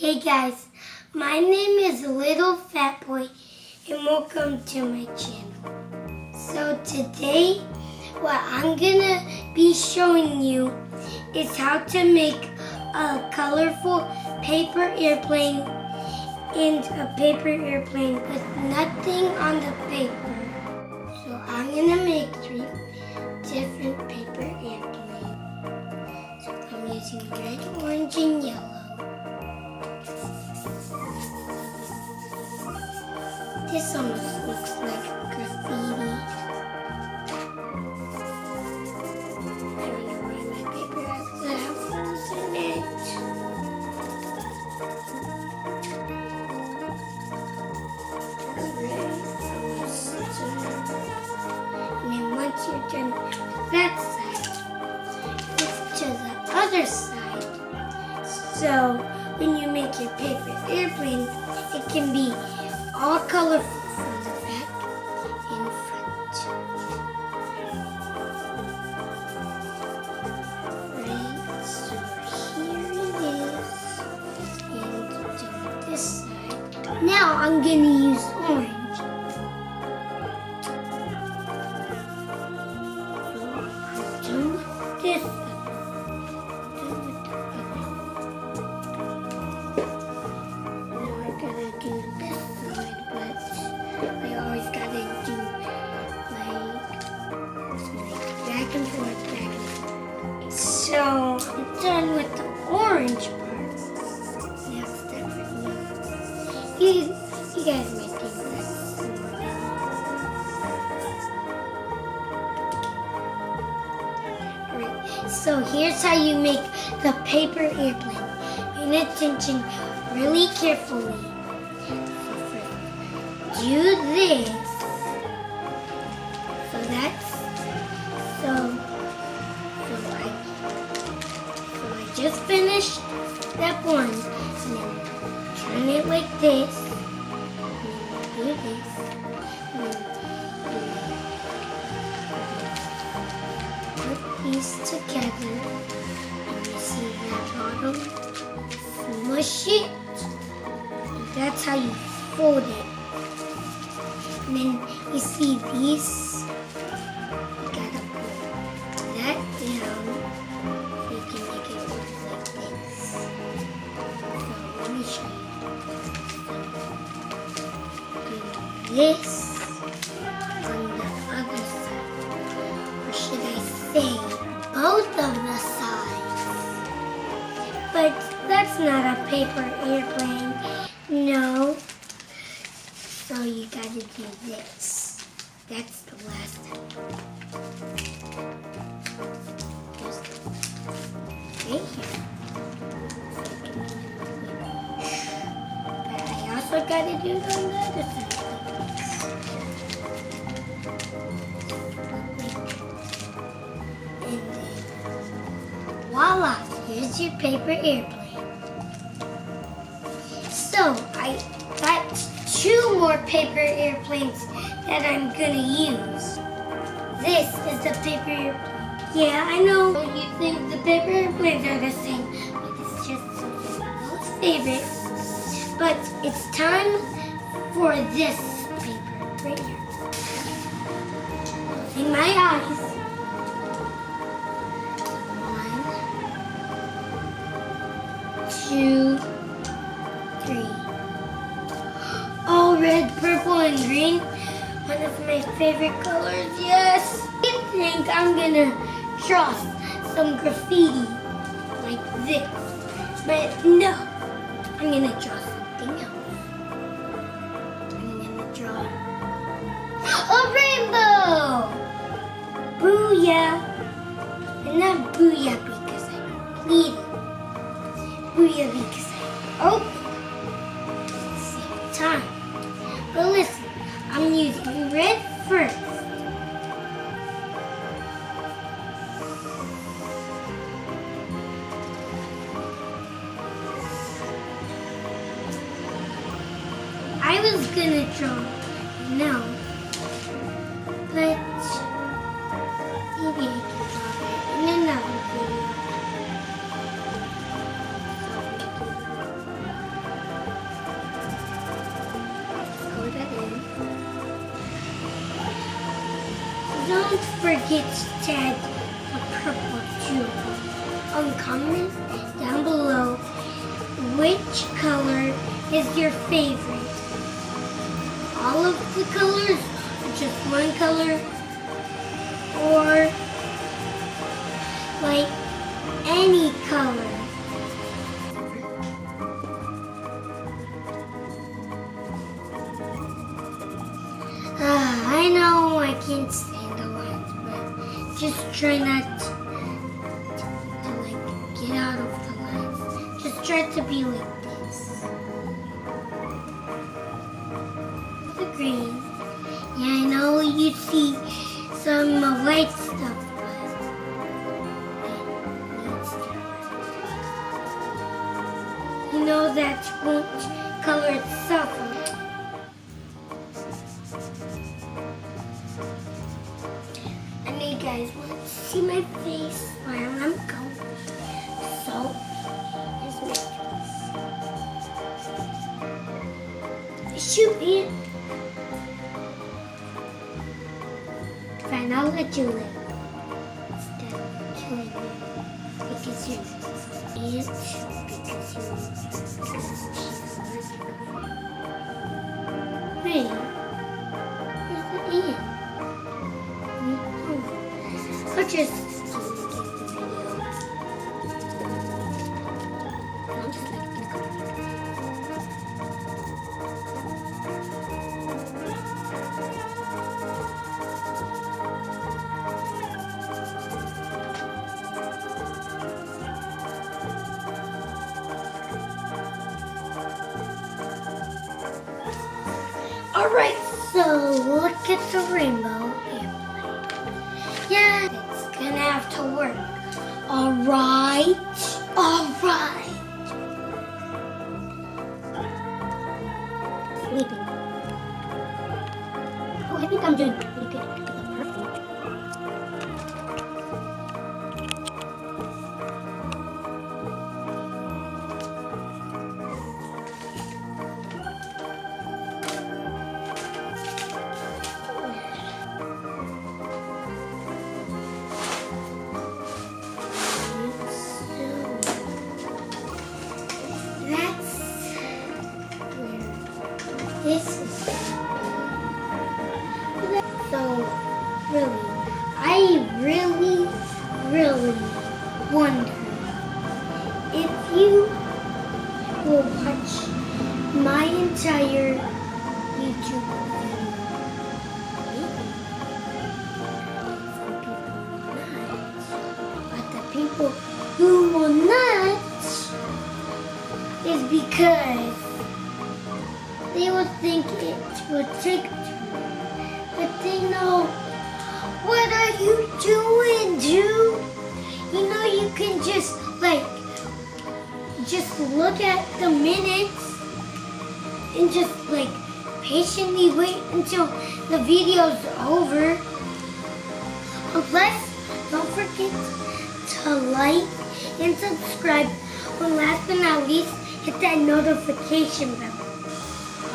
Hey guys, my name is Little Fatboy and welcome to my channel. So today, what I'm gonna be showing you is how to make a colorful paper airplane and a paper airplane with nothing on the paper. So I'm gonna make 3 different paper airplanes. So I'm using red, orange, and yellow. This almost looks like graffiti. I don't know why my paper has holes in it. Almost done. And then once you're done with that side, it's to the other side. So when you make your paper airplane, it can be all colorful from the back and front. Right, so here it is. And do this side. Now I'm going to use orange. So I'm done with this side. Back and forth, back and forth. So I'm done with the orange part. Next step for you. You guys might think that's Alright, so here's how you make the paper airplane. Pay attention really carefully. Do this. So that's So I just finished step 1. And then turn it like this. And then do this. And then put these together. And you see that bottom. Smush it. And that's how you fold it. And then you see these. You gotta put that down. You can make it look like this. So let me show you. Do this on the other side. Or should I say both of the sides? But that's not a paper airplane. No. So you gotta do this. That's the last step. Just right here. But I also gotta do it on the other side. And then voila! Here's your paper airplane. So I got 2 more paper airplanes that I'm gonna use. This is the paper airplane. Yeah, I know you think the paper airplanes are the same, but it's just most favorite. But it's time for this paper right here. Closing my eyes. 1, 2, 3. Oh, red, purple, and green. One of my favorite colors, yes. I think I'm gonna draw some graffiti like this. But no, I'm gonna draw something else. I'm gonna draw a rainbow! Booyah! And not booyah because I completed. Booyah because I opened. Same time. But listen, I'm using red first. I was gonna draw no, but maybe I can draw it in another video. Don't forget to add a purple too. Comment down below which color is your favorite. All of the colors, just one color, or like any color. I know I can't stand the lights, but just try not to like get out of the lights. Just try to be like this. The green. Yeah, I know you see some white stuff, but it needs to. You know that won't color itself. You guys want to see my face while I'm going. So, here's my face. Shoot it. Fine, I'll let you live. Instead of killing me. Because you're ant. Hey, where's the ant? I'll just keep the video. I'll just like it. Alright, so look at the rainbow airplane. Yeah. Gonna have to work. Alright. Sleeping. Oh, I think I'm doing pretty good. Perfect. This is so really, I really wonder if you will watch my entire YouTube video. Some people will not, but the people who will not is because they will think it will take time, but they know, what are you doing, dude? You know, you can just look at the minutes and just patiently wait until the video's over. Plus, don't forget to like and subscribe. And last but not least, hit that notification bell.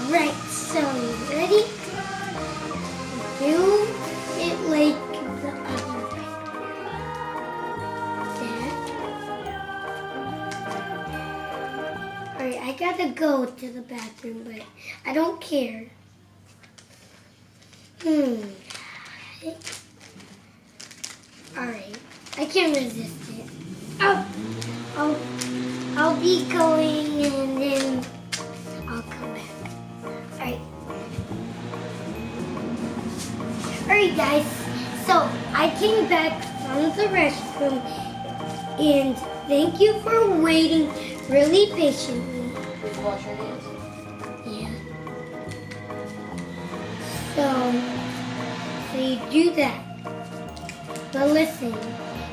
Alright, so you ready? Do it like the other way. There. Alright, I gotta go to the bathroom, but I don't care. Alright, I can't resist it. I'll be going and then I'll come back. Alright guys, so I came back from the restroom and thank you for waiting really patiently. Did you wash your hands? Yeah. So you do that. But listen,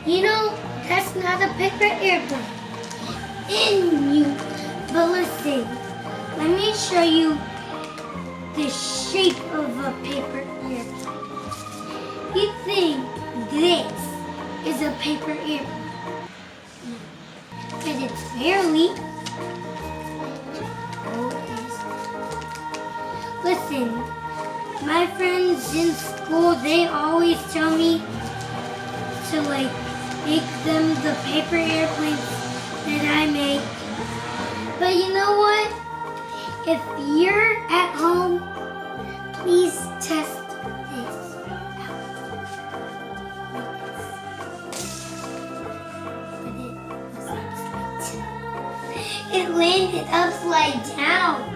you know, that's not a paper airplane. But listen, let me show you the shape of a paper airplane. You think this is a paper airplane, but it's barely. Listen, my friends in school, they always tell me to like make them the paper airplanes that I make. But you know what? If you're at home, please test this out. It landed upside down.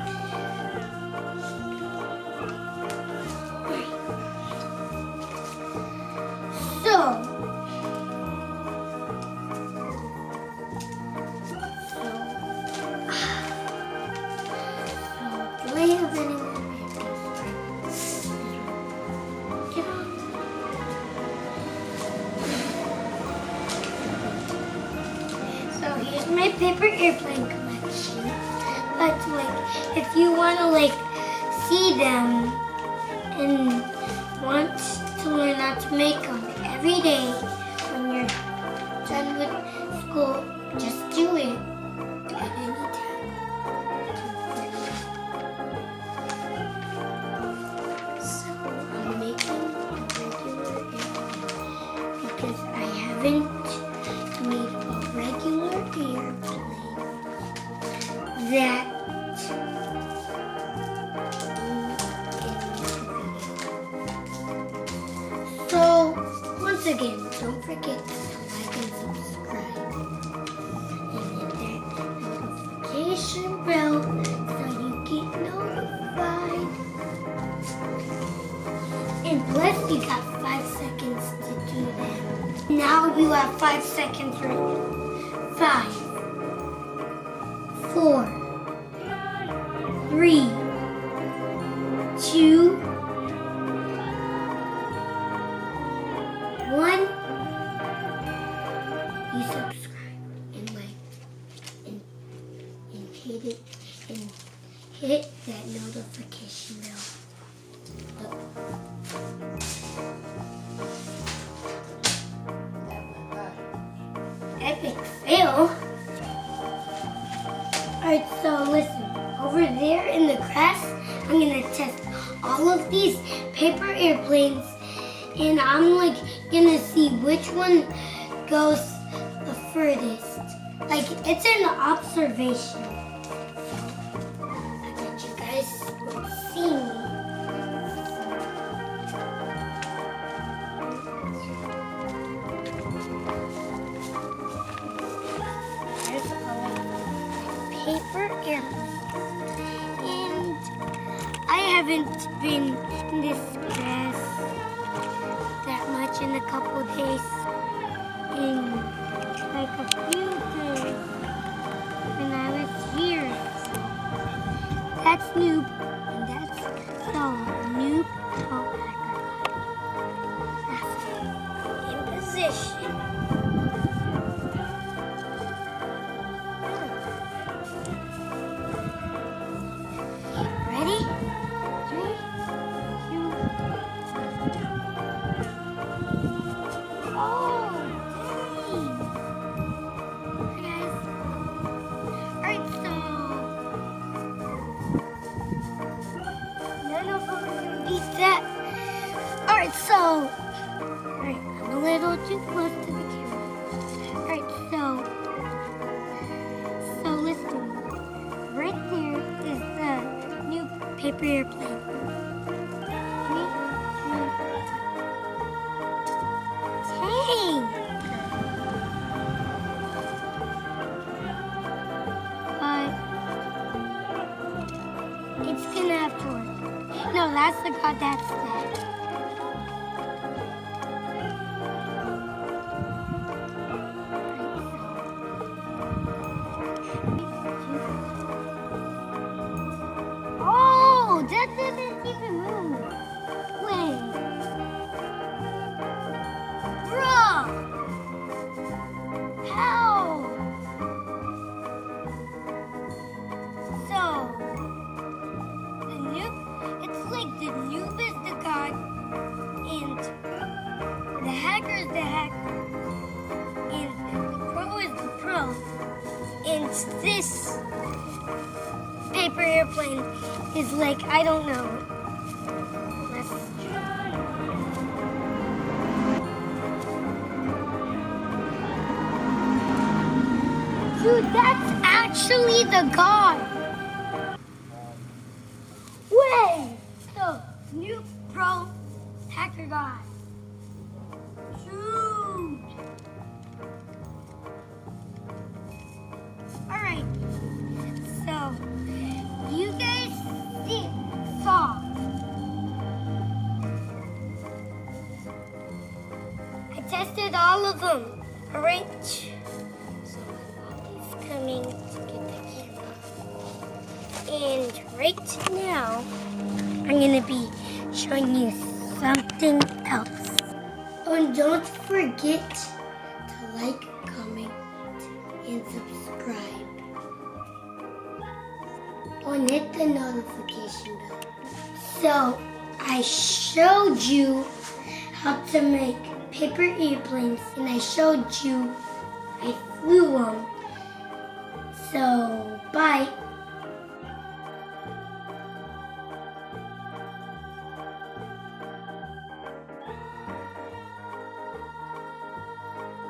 So do I have anyone? Get on. So here's my paper airplane collection. But like, if you want to like see them and want to learn how to make them every day when you're done with school, just do it at any time. So I'm making a regular airplane because I haven't made a regular airplane that so once again, don't forget to like and subscribe and hit that notification bell so you get notified. And plus you got 5 seconds to do that. Now you have 5 seconds right now. 5, 4, 3, 2, 1. You subscribe and like and hit it and hit that notification bell. Epic fail. Alright, so listen. Over there in the grass, I'm gonna test all of these paper airplanes, and I'm like gonna see which one goes the furthest. Like, it's an observation. I bet you guys will see me. There's a paper airplane. And I haven't been in this grass that much in a couple days. In like a few days when I was here. That's Noob, and that's Noob. That's in position. Ready? 3, 2. Oh, dang. Guys. Alright, so none of them are gonna beat that. Alright, so I'm a little too close to the camera. Alright, so listen. Right there is the new paper airplane. 3, 2, 1. Dang! But it's gonna have to work. No, that's the god, that's that. Oh, that didn't even move. Wait. Bruh. How? So, the noob, it's like the noob is the god and the hacker is the hacker and the pro is the pro. And this paper airplane is like, I don't know. Let's try. Dude, that's actually the guy. Wait, the new pro hacker guy. Dude. All right. So, you guys saw. I tested all of them. All right. So, he's coming to get the camera. And right now, I'm gonna be showing you something else. Oh, and don't forget to like, comment, and subscribe. Oh, and hit the notification bell. So, I showed you how to make paper airplanes, and I showed you I flew them. So, bye.